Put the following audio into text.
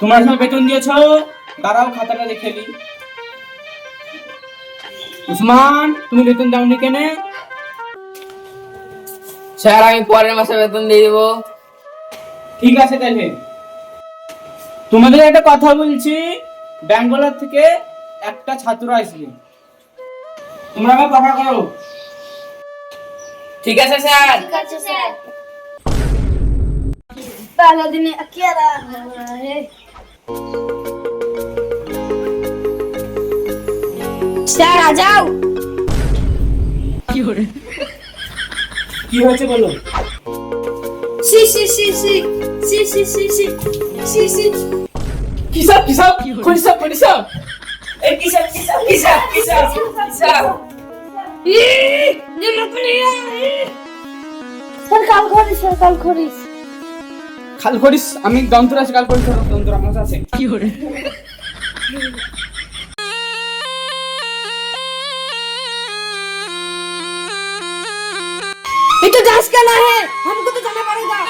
তোমরা সব বেতন দিয়েছো, দাঁড়াও খাতাটা দেখে নি। উসমান, তুমি বেতন দাওনি কেন? স্যার আমি পরের মাসে বেতন দিয়ে দিব। ঠিক আছে তাহলে। তোমাদের একটা কথা বলছি, ব্যাঙ্গালোর থেকে একটা ছাত্র আসবে, তোমরা আবার পড়া করো। ঠিক আছে স্যার। ঠিক আছে স্যার। पहला दिन क्या रहा है सर आ जाओ। কি হয়েছে বলো। सी सी सी सी सी सी सी सी सी सी কিসব কিসব কইসব কইসব এই কিসব কিসব কিসব কিসব কিসব ये मत लिया सर काल खोरिस খাল করিস। আমি দন্তর আছে, কাল করিস, দন্তর আমার কাছে আছে। কি করে ये तो डांस करना है, हमको तो जाना पड़ेगा।